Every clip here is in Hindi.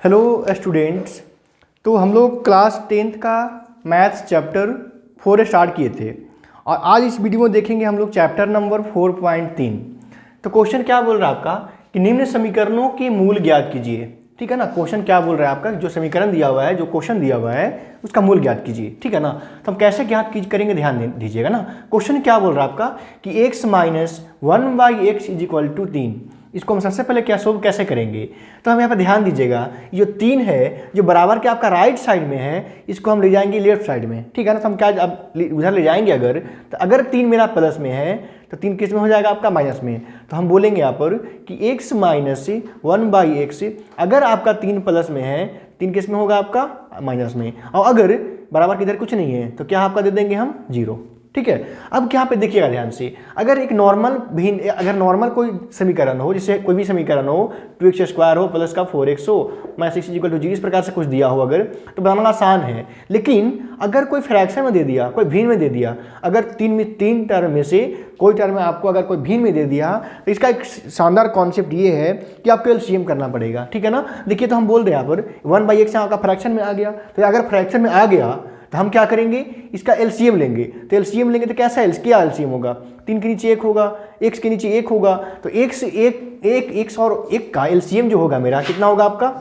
Hello students. तो हम लोग क्लास 10th का मैथ्स चैप्टर 4 स्टार्ट किए थे और आज इस वीडियो में देखेंगे हम लोग चैप्टर नंबर 4.3। तो क्वेश्चन क्या बोल रहा है आपका कि निम्न समीकरणों के मूल ज्ञात कीजिए। ठीक है ना, क्वेश्चन क्या बोल रहा है आपका, जो समीकरण दिया हुआ है, जो क्वेश्चन दिया हुआ है उसका मूल ज्ञात कीजिए। ठीक है ना, तो हम कैसे ज्ञात करेंगे, ध्यान दीजिएगा ना। क्वेश्चन क्या बोल रहा है आपका कि x minus 1/x is equal to 3। इसको हम सबसे पहले क्या सोल्व कैसे करेंगे, तो हम यहाँ पर ध्यान दीजिएगा, जो 3 है जो बराबर के आपका राइट साइड में है, इसको हम ले जाएंगे लेफ्ट साइड में। ठीक है ना, तो हम क्या अब उधर ले जाएंगे, अगर 3 मेरा प्लस में है तो 3 किस में हो जाएगा आपका माइनस में। तो हम बोलेंगे यहाँ पर कि x माइनस 1/x, अगर आपका 3 प्लस में है, 3 किस में होगा आपका माइनस में, और अगर बराबर किधर कुछ नहीं है तो क्या आपका दे देंगे हम 0। ठीक है, अब यहाँ पे देखिएगा ध्यान से, अगर एक नॉर्मल कोई समीकरण हो, जैसे कोई भी समीकरण हो 2x² हो प्लस का 4x हो माइनस 6 = 0, इस प्रकार से कुछ दिया हो अगर, तो बनाना आसान है। लेकिन अगर कोई फ्रैक्शन में दे दिया, कोई भिन्न में दे दिया, अगर 3 टर्म में से कोई टर्म में आपको अगर कोई भिन्न में दे दिया, तो इसका एक शानदार कॉन्सेप्ट ये है कि आपको एलसीएम करना पड़ेगा। ठीक है ना, देखिए तो हम बोल रहे हैं यहाँ पर 1/x आपका फ्रैक्शन में आ गया, तो अगर फ्रैक्शन में आ गया तो हम क्या करेंगे, इसका एलसीएम लेंगे। तो एलसीएम लेंगे तो कैसा क्या एलसीएम होगा, 3 के नीचे 1 होगा, x के नीचे 1 होगा, तो x और 1 का एलसीएम जो होगा मेरा कितना होगा आपका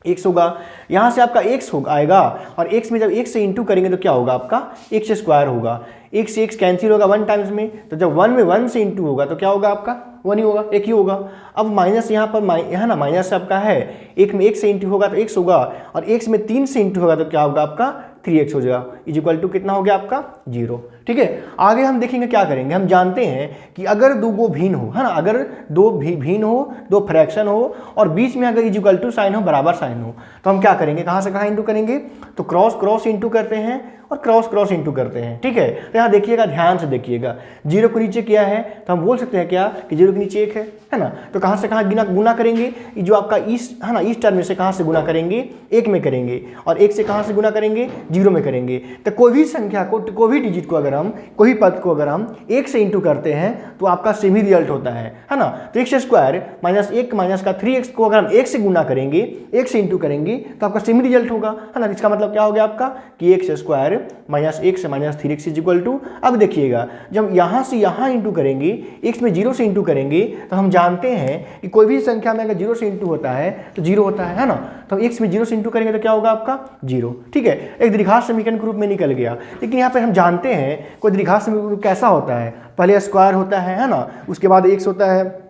x होगा। यहाँ से आपका x होगा आएगा, और x में जब 1 से इंटू करेंगे तो क्या होगा आपका x² होगा। x से x कैंसिल होगा 1 टाइम्स में, तो जब 1 में 1 से इंटू होगा तो क्या होगा आपका 1 ही होगा, 1 ही होगा। अब माइनस यहाँ पर है ना, माइनस आपका है, 1 में 1 से इंटू होगा तो x होगा, और x में 3 से इंटू होगा तो क्या होगा आपका 3x हो जाएगा, इज इक्वल टू कितना हो गया आपका 0। ठीक है, आगे हम देखेंगे क्या करेंगे। हम जानते हैं कि अगर दो भिन्न हो, है ना, अगर दो भिन्न हो, दो फ्रैक्शन हो और बीच में अगर इज इक्वल टू साइन हो, बराबर साइन हो, तो हम क्या करेंगे, कहाँ से कहाँ इंटू करेंगे, तो क्रॉस इंटू करते हैं और क्रॉस इंटू करते हैं। ठीक है, तो यहाँ देखिएगा, ध्यान से देखिएगा, 0 को नीचे किया है तो हम बोल सकते हैं क्या कि 0 के नीचे 1 है ना, तो कहाँ से कहाँ गुना करेंगे, जो आपका है ना, इस टर्म में से कहाँ से गुना करेंगे, 1 में करेंगे, और 1 से कहाँ से गुना करेंगे, 0 में करेंगे। तो कोई भी संख्या को, कोई भी डिजिट को अगर हम, कोई पद को अगर हम 1 से इंटू करते हैं तो आपका सेम ही रिजल्ट होता है ना। तो x² माइनस 1 माइनस का 3x को अगर हम 1 से गुना करेंगे, 1 से इंटू करेंगे तो आपका सेम ही रिजल्ट होगा, है ना। इसका मतलब क्या हो गया आपका कि x² माइनस 1 से minus 3x is equal to, अब देखिएगा जब यहाँ से यहाँ इंटू करेंगे, x में 0 से इंटू करेंगे, तो हम जानते हैं कि कोई भी संख्या में अगर 0 से इंटू होता है तो 0 होता है ना। तो x में 0 से इंटू करेंगे तो क्या होगा आपका 0। ठीक है, एक द्विघात समीकरण के रूप में निकल गया। लेकिन यहाँ पे हम जानते हैं कोई द्विघात समीकरण कैसा होता है, पहले स्क्वायर होता है ना, उसके बाद x होता है,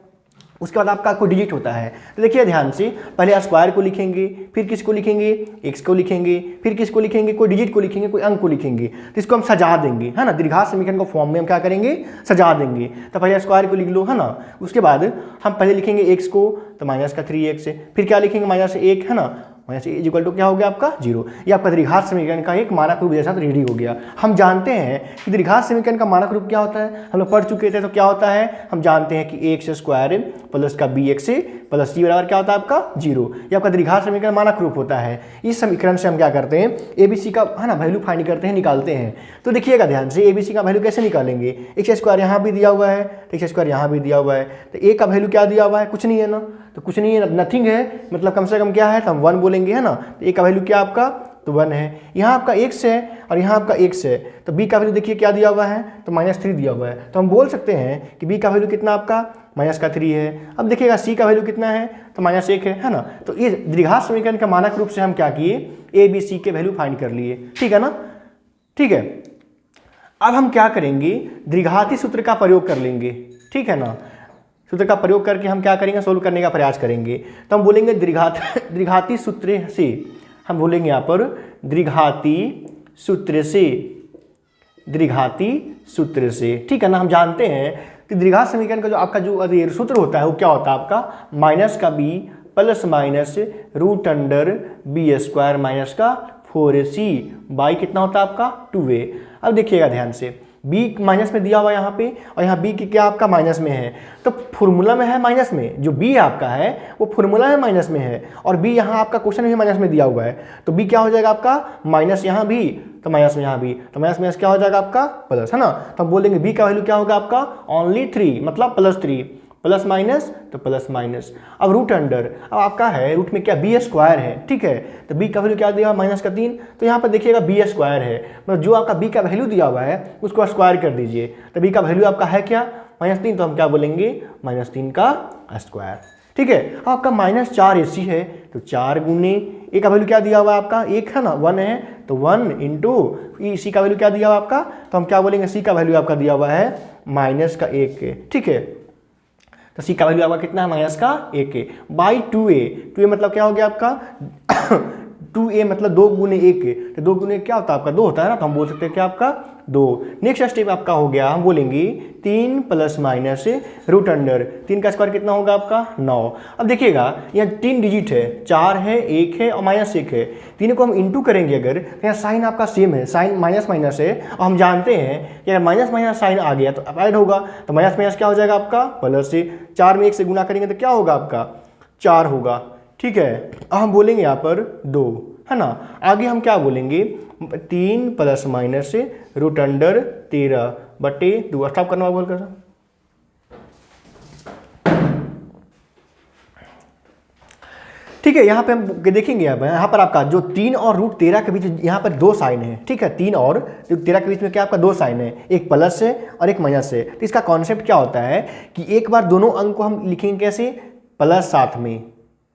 उसके बाद आपका कोई डिजिट होता है। तो देखिए ध्यान से, पहले स्क्वायर को लिखेंगे, फिर किसको लिखेंगे, x को लिखेंगे, फिर किसको लिखेंगे, कोई डिजिट को लिखेंगे, कोई अंक को लिखेंगे, तो इसको हम सजा देंगे, है ना। द्विघात समीकरण को फॉर्म में हम क्या करेंगे, सजा देंगे। तो पहले स्क्वायर को लिख लो, है ना, उसके बाद हम पहले लिखेंगे x को, तो माइनस का 3x, फिर क्या लिखेंगे माइनस 1, है ना, माइनस इज इक्वल टू क्या हो गया आपका 0। ये आपका द्विघात समीकरण का एक मानक रूप जैसा रेडी हो गया। हम जानते हैं कि द्विघात समीकरण का मानक रूप क्या होता है, हम लोग पढ़ चुके थे। तो क्या होता है, हम जानते हैं कि x² प्लस का bx प्लस c बराबर क्या होता है आपका 0। ये आपका द्विघात समीकरण मानक रूप होता है। इस समीकरण से हम क्या करते हैं, ABC का, है ना, वैल्यू फाइंड करते हैं, निकालते हैं। तो देखिएगा ध्यान से, ABC का वैल्यू कैसे निकालेंगे, x² यहाँ भी दिया हुआ है, तो x² यहाँ भी दिया हुआ है, तो a का वैल्यू क्या दिया हुआ है, कुछ नहीं है ना, तो कुछ नहीं है, नथिंग है, मतलब कम से कम क्या है, तो हम 1 बोलेंगे, है ना। तो a का वैल्यू क्या आपका, तो 1 है। यहाँ आपका x है और यहाँ आपका x है, तो b का वैल्यू देखिए क्या दिया हुआ है, तो -3 दिया हुआ है। तो हम बोल सकते हैं कि b का वैल्यू कितना आपका -3 है। अब देखिएगा c का वैल्यू कितना है, तो -1 है ना। तो ये द्विघात समीकरण का मानक रूप से हम क्या किए, a b c के वैल्यू फाइंड कर लिए। ठीक है ना, ठीक है। अब हम क्या करेंगे, द्विघाती सूत्र का प्रयोग कर लेंगे। ठीक है ना, सूत्र का प्रयोग करके हम क्या करेंगे, सोल्व करने का प्रयास करेंगे। तो हम बोलेंगे द्विघाती सूत्र से, हम बोलेंगे यहाँ पर द्विघाती सूत्र से, द्विघाती सूत्र से। ठीक है ना, हम जानते हैं कि द्विघात समीकरण का जो आपका जो सूत्र होता है वो क्या होता है आपका, माइनस का b plus minus √b² minus का 4ac बाई कितना होता है आपका 2a। अब देखिएगा ध्यान से, b माइनस में दिया हुआ यहाँ पे, और यहाँ b की क्या आपका माइनस में है, तो फॉर्मूला में है माइनस में, जो b आपका है वो फॉर्मूला में माइनस में है, और b यहाँ आपका क्वेश्चन में माइनस में दिया हुआ है, तो b क्या हो जाएगा आपका माइनस यहाँ भी, तो माइनस में यहाँ भी, तो माइनस क्या हो जाएगा आपका प्लस, है ना। तो हम बोलेंगे b का वैल्यू क्या होगा आपका ओनली 3, मतलब +3, प्लस माइनस तो प्लस माइनस। अब रूट अंडर, अब आपका है रूट में क्या बी स्क्वायर है, ठीक है, तो बी का वैल्यू क्या दिया माइनस का 3, तो यहाँ पर देखिएगा बी स्क्वायर है, मतलब जो आपका बी का वैल्यू दिया हुआ है उसको स्क्वायर कर दीजिए, तो बी का वैल्यू आपका है क्या -3, तो हम क्या बोलेंगे -3 का स्क्वायर, ठीक है। अब आपका -4ac है तो 4 गुने ए का वैल्यू क्या दिया हुआ है आपका 1 है ना, 1 है तो 1 इंटू सी का वैल्यू क्या दिया हुआ आपका, तो हम क्या बोलेंगे सी का वैल्यू आपका दिया हुआ है -1, ठीक है, तो सी का वैल्यू आपका कितना है -1 बाई 2a, 2a मतलब क्या हो गया आपका 2a मतलब 2 गुने 1, तो 2 गुने क्या होता है आपका 2 होता है ना, तो हम बोल सकते हैं क्या आपका 2। नेक्स्ट स्टेप आपका हो गया, हम बोलेंगे 3 प्लस माइनस रूट अंडर 3 का स्क्वायर कितना होगा आपका 9। अब देखिएगा यहाँ 3 डिजिट है, 4 है, 1 है और -1 है, तीनों को हम इंटू करेंगे अगर तो यहाँ साइन आपका सेम है, साइन माइनस माइनस है और हम जानते हैं कि अगर माइनस माइनस साइन आ गया तो अब ऐड होगा, तो माइनस माइनस क्या हो जाएगा आपका प्लस से, 4 में 1 से गुना करेंगे तो क्या होगा आपका 4 होगा, ठीक है। अब हम बोलेंगे यहाँ पर 2 है ना, आगे हम क्या बोलेंगे 3 plus minus root under 13/2, stop करना बोल कर, ठीक है। यहाँ पे हम देखेंगे यहाँ पर आपका जो 3 और रूट 13 के बीच यहाँ पर 2 साइन है, ठीक है, 3 और रूट 13 के बीच में क्या आपका 2 साइन है, एक प्लस है और एक माइनस है, तो इसका कॉन्सेप्ट क्या होता है कि एक बार दोनों अंक को हम लिखेंगे कैसे प्लस साथ में,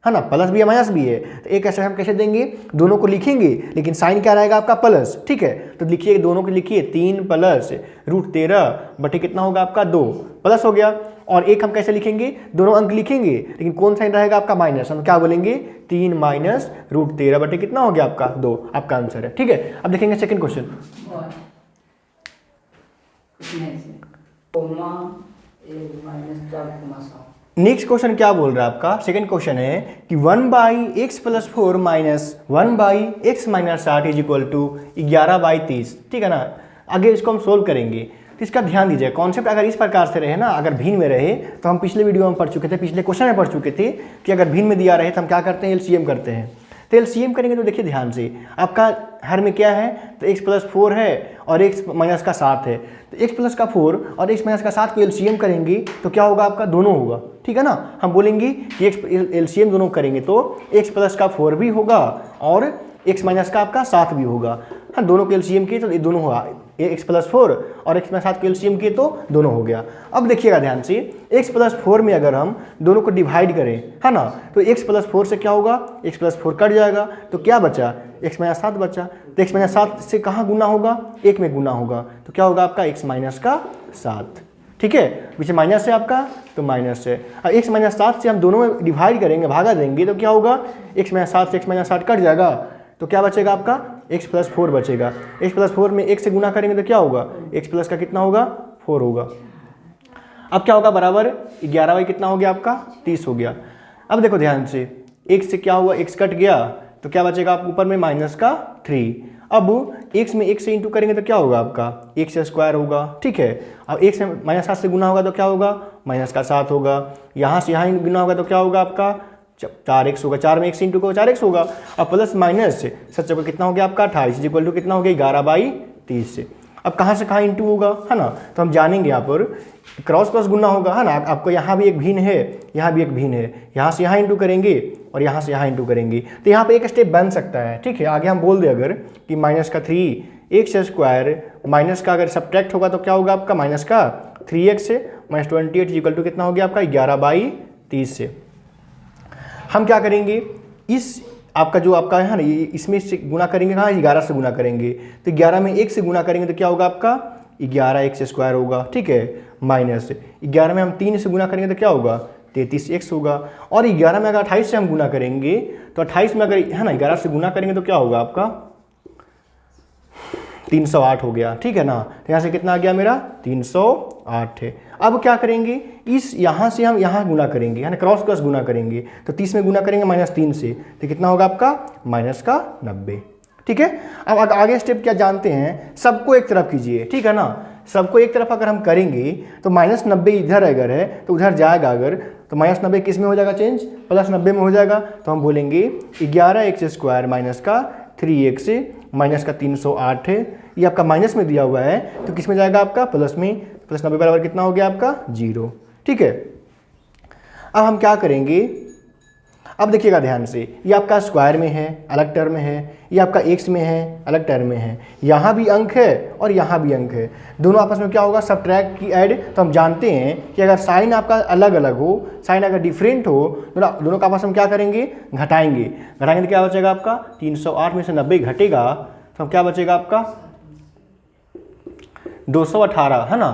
है ना, प्लस भी है माइनस भी है, तो एक ऐसे हम कैसे देंगे दोनों को लिखेंगे लेकिन साइन क्या रहेगा आपका प्लस, ठीक है, तो लिखिए दोनों को लिखिए 3 प्लस रूट 13 कितना होगा आपका 2 प्लस हो गया, और एक हम कैसे लिखेंगे दोनों अंक लिखेंगे लेकिन कौन साइन रहेगा आपका माइनस, हम क्या बोलेंगे 3 माइनस रूट 13 कितना हो गया आपका 2, आपका आंसर है, ठीक है। अब देखेंगे सेकंड क्वेश्चन, नेक्स्ट क्वेश्चन क्या बोल रहा है आपका, सेकंड क्वेश्चन है कि 1/x + 4 minus 1/x - 8 is equal to 11/30, ठीक है ना। आगे इसको हम सोल्व करेंगे, तो इसका ध्यान दीजिए, कॉन्सेप्ट अगर इस प्रकार से रहे ना, अगर भिन्न में रहे तो हम पिछले वीडियो में पढ़ चुके थे, पिछले क्वेश्चन में पढ़ चुके थे कि अगर भिन्न में दिया रहे तो हम क्या करते हैं एलसीएम करते हैं, तो एलसीएम करेंगे तो देखिए ध्यान से आपका हर में क्या है, तो x + 4 है और x - 7 है, तो x + 4 और x - 7 को एलसीएम करेंगे तो क्या होगा आपका दोनों होगा, ठीक है ना। हम बोलेंगे कि x एलसीएम दोनों करेंगे तो x + 4 भी होगा और x - का आपका 7 भी होगा, हाँ दोनों के एलसीएम किए तो ये दोनों होगा, x + 4 और x - 7 के एलसीएम किए तो दोनों हो गया। अब देखिएगा ध्यान से x + 4 में अगर हम दोनों को डिवाइड करें, है ना, तो x + 4 से क्या होगा, x + 4 कट जाएगा तो क्या बचा x - 7 बचा, तो x - 7 से कहाँ गुना होगा 1 में गुना होगा, तो क्या होगा आपका x - 7, ठीक है, पीछे माइनस है आपका तो माइनस है, और x - 7 से हम दोनों में डिवाइड करेंगे भागा देंगे तो क्या होगा x - 7 से x - 7 कट जाएगा तो क्या बचेगा आपका x + 4 बचेगा, x + 4 में 1 से गुना करेंगे तो क्या होगा x प्लस का कितना होगा 4 होगा। अब क्या होगा बराबर 11 कितना हो गया आपका 30 हो गया। अब देखो ध्यान से x से क्या हुआ x कट गया तो क्या बचेगा आप ऊपर में -3, अब x में 1 से इंटू करेंगे तो क्या होगा आपका x² होगा, ठीक है। अब 1 से -7 से गुना होगा तो क्या होगा -7 होगा, यहाँ से यहाँ गुना होगा तो क्या होगा आपका 4x होगा, 4 में 1 से इंटू को 4x होगा, अब प्लस माइनस सच जगह कितना हो गया आपका 28 इक्वल टू कितना हो गया 11/30 से। अब कहाँ से कहाँ इंटू होगा, है ना, तो हम जानेंगे यहाँ पर क्रॉस क्रॉस गुना होगा, है ना, आपको यहाँ भी एक भिन्न है यहाँ भी एक भिन्न है, यहाँ से यहाँ इंटू करेंगे और यहाँ से यहाँ इंटू करेंगे तो यहाँ पे एक स्टेप बन सकता है, ठीक है। आगे हम बोल दें अगर कि -3x² माइनस का अगर सब्ट्रैक्ट होगा तो क्या होगा आपका -3x -28 इक्वल टू कितना हो गया आपका 11/30 से। हम क्या करेंगे इस आपका जो आपका है ना इसमें से गुना करेंगे, कहाँ 11 से गुना करेंगे तो 11 में 1 से गुना करेंगे तो क्या होगा आपका 11x² होगा, ठीक है, माइनस 11 में हम 3 से गुना करेंगे तो क्या होगा 33x होगा, और 11 में अगर 28 से हम गुना करेंगे तो 28 में अगर है ना 11 से गुना करेंगे तो क्या होगा आपका 308 हो गया, ठीक है ना। तो यहाँ से कितना आ गया मेरा 308 है। अब क्या करेंगे इस यहाँ से हम यहाँ गुना करेंगे, है ना, क्रॉस क्रॉस गुना करेंगे तो 30 में गुना करेंगे -3 से तो कितना होगा आपका -90, ठीक है। अब आगे स्टेप क्या जानते हैं, सबको एक तरफ कीजिए, ठीक है ना, सबको एक तरफ अगर हम करेंगे तो -90 इधर अगर है तो उधर जाएगा, अगर तो -90 किस में हो जाएगा चेंज +90 में हो जाएगा, तो हम बोलेंगे 11x² माइनस का 3x माइनस का 308 है, ये आपका माइनस में दिया हुआ है तो किस में जाएगा आपका प्लस में, +90 बराबर कितना हो गया आपका 0, ठीक है। अब हम क्या करेंगे, अब देखिएगा ध्यान से, ये आपका स्क्वायर में है, अलग टर्म में है, ये आपका एक्स में है, अलग टर्म में है, यहाँ भी अंक है और यहाँ भी अंक है, दोनों आपस में क्या होगा, सब्ट्रैक्ट की ऐड। तो हम जानते हैं कि अगर साइन आपका अलग अलग हो, साइन अगर डिफरेंट हो, दोनों का आपस में क्या करेंगे, घटाएंगे। घटाएंगे तो क्या बचेगा आपका, 308 में से 90 घटेगा तो हम क्या बचेगा आपका 218, है ना,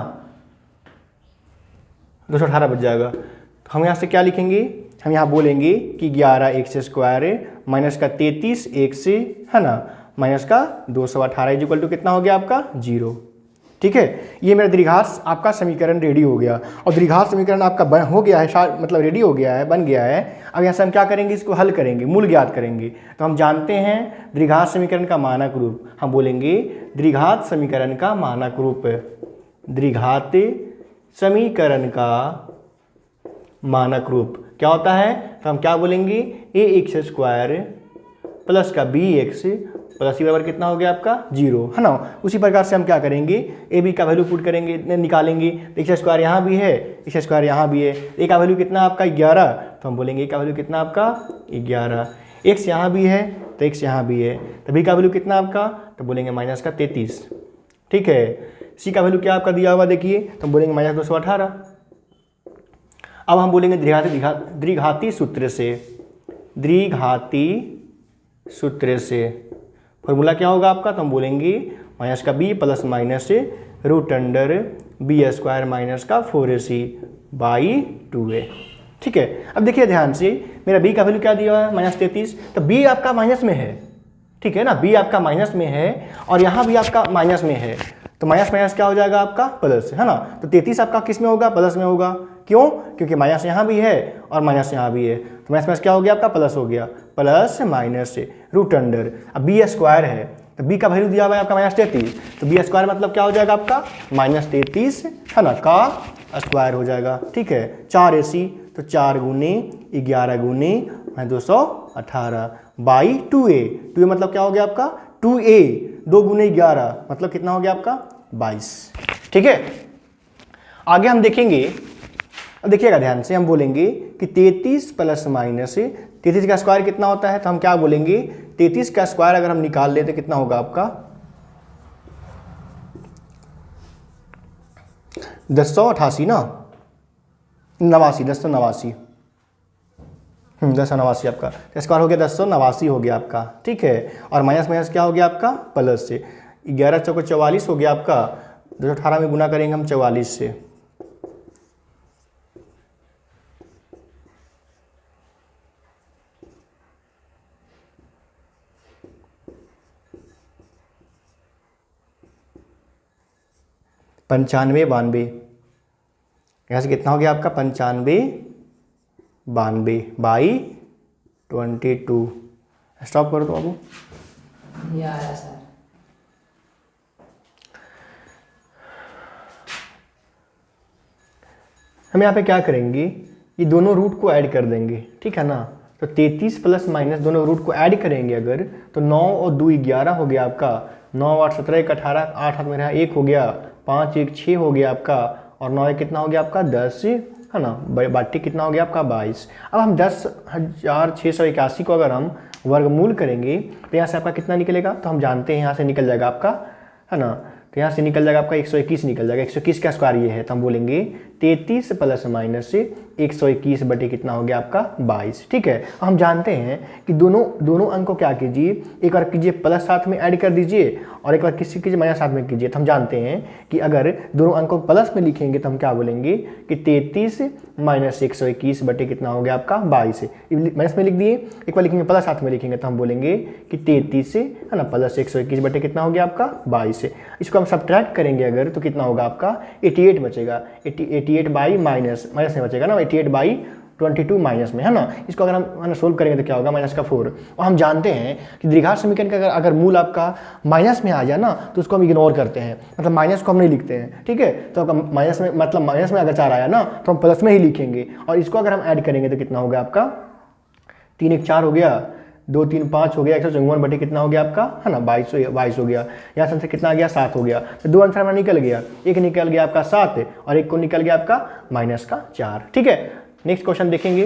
218 बच जाएगा। तो हम यहाँ से क्या लिखेंगे, हम यहाँ बोलेंगे कि 11x² माइनस का 33x, है ना, माइनस का 218 इक्वल टू कितना हो गया आपका 0। ठीक है, ये मेरा द्विघात आपका समीकरण रेडी हो गया। और द्विघात समीकरण आपका हो गया है, मतलब रेडी हो गया है, बन गया है। अब यहाँ से हम क्या करेंगे, इसको हल करेंगे, मूल ज्ञात करेंगे। तो हम जानते हैं द्विघात समीकरण का मानक रूप, हम बोलेंगे द्विघात समीकरण का मानक रूप, द्विघात समीकरण का मानक रूप क्या होता है, तो हम क्या बोलेंगे, ax² प्लस का bx प्लस c बराबर कितना हो गया आपका 0, है ना। उसी प्रकार से हम क्या करेंगे, a b का वैल्यू पुट करेंगे, निकालेंगे। x² यहाँ भी है, x² यहाँ भी है, a का वैल्यू कितना आपका 11, तो हम बोलेंगे a का वैल्यू कितना आपका 11, x यहाँ भी है तो x यहाँ भी है, तो b का वैल्यू कितना आपका, तो बोलेंगे माइनस का 33। ठीक है, c का वैल्यू क्या आपका दिया हुआ देखिए, तो हम बोलेंगे माइनस 218। अब हम बोलेंगे द्विघाती सूत्र से, द्विघाती सूत्र से फॉर्मूला क्या होगा आपका, तो हम बोलेंगे माइनस का b plus minus root under b² minus का 4ac/2a। ठीक है, अब देखिए ध्यान से, मेरा b का वैल्यू क्या दिया हुआ है माइनस 33, तो b आपका माइनस में है, ठीक है ना, b आपका माइनस में है और यहाँ भी आपका माइनस में है, तो माइनस माइनस क्या हो जाएगा आपका प्लस, है ना। तो 33 आपका किस में होगा, प्लस में होगा। क्यों, क्योंकि माइनस यहाँ भी है और माइनस यहाँ भी है, तो माइनस माइनस क्या हो गया आपका प्लस हो गया, प्लस माइनस रूट अंडर, अब b² है तो b का वैल्यू दिया हुआ है आपका माइनस 33, तो b² मतलब क्या हो जाएगा आपका माइनस 33, है ना, का स्क्वायर हो जाएगा। ठीक है, 4ac तो 4 गुने 11 गुने 218/2a, 2a मतलब क्या हो गया आपका 2a, 2 गुने 11 मतलब कितना हो गया आपका 22। ठीक है, आगे हम देखेंगे, अब देखिएगा ध्यान से, हम बोलेंगे कि 33 प्लस माइनस 33 का स्क्वायर कितना होता है, तो हम क्या बोलेंगे 33 का स्क्वायर अगर हम निकाल लेते तो कितना होगा आपका 1088 ना, 89, 1089, 1089 आपका स्क्वायर हो गया, 1089 हो गया आपका। ठीक है, और माइनस माइनस क्या हो गया आपका प्लस से, 11 चौको 44 हो गया आपका, 218 में गुना करेंगे हम 44 से, पंचानवे 92, यहाँ से कितना हो गया आपका 95/22। स्टॉप कर दो बाबू। सर हम यहाँ पे क्या करेंगे, ये दोनों रूट को ऐड कर देंगे, ठीक है ना। तो 33 प्लस माइनस दोनों रूट को ऐड करेंगे अगर, तो 9 और 2 11 हो गया आपका, 9 8 17 1 18, 8 हाथ में रहा 1 हो गया, 5 1 6 हो गया आपका, और 9 1 कितना हो गया आपका 10, है ना, बाटी कितना हो गया आपका 22। अब हम 10,681 को अगर हम वर्गमूल करेंगे तो यहाँ से आपका कितना निकलेगा, तो हम जानते हैं यहाँ से निकल जाएगा आपका, है ना, तो यहाँ से निकल जाएगा आपका 121 निकल जाएगा। 121 का स्क्वायर ये है, तो हम बोलेंगे 33 प्लस माइनस 121 बटे कितना हो गया आपका 22। ठीक है, हम जानते हैं कि दोनों अंक को क्या कीजिए, एक बार कीजिए प्लस साथ में ऐड कर दीजिए और एक बार किसी कीजिए माइनस साथ में कीजिए। तो हम जानते हैं कि अगर दोनों अंक को प्लस में लिखेंगे तो हम क्या बोलेंगे कि 33 माइनस 121 बटे कितना हो गया आपका 22। माइनस में लिख दिए, एक बार लिखेंगे प्लस साथ में लिखेंगे तो हम बोलेंगे कि 33 है ना प्लस 121 बटे कितना हो गया आपका 22। इसको हम सब्ट्रैक्ट करेंगे अगर तो कितना होगा आपका 88 बचेगा, 88 बाई माइनस में बचेगा ना, 88/22 माइनस में, है ना। इसको अगर हम सोल्व करेंगे तो क्या होगा माइनस का 4। और हम जानते हैं कि द्विघात समीकरण का अगर मूल आपका माइनस में आ जाए ना तो उसको हम इग्नोर करते हैं, मतलब माइनस को हम नहीं लिखते हैं। ठीक है, तो अगर माइनस में मतलब माइनस में अगर 4 आया ना तो हम प्लस में ही लिखेंगे, और इसको अगर हम ऐड करेंगे तो कितना होगा आपका 3 1 4 हो गया, 2 3 5 हो गया, 154 बटे कितना हो गया आपका, है ना 22 हो गया। यहाँ से कितना आ गया 7 हो गया, तो 2 आंसर हमारा निकल गया, एक निकल गया आपका 7 और एक को निकल गया आपका माइनस का 4। ठीक है, नेक्स्ट क्वेश्चन देखेंगे।